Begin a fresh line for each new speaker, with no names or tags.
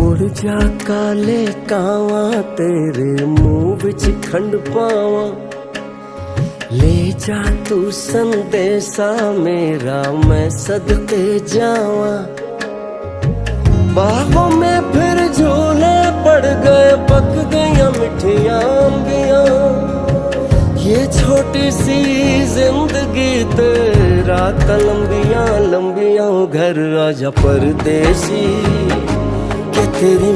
उड़ जा काले कावा तेरे मुंह विच खंड पावा, ले जा तू संदेशा मेरा मैं सदके जावा। बाहों में फिर झूले पड़ गए, पक गया मिठियां अंबियां, ये छोटी सी जिंदगी तेरा लंबियां लंबियां। घर आजा परदेसी के तेरी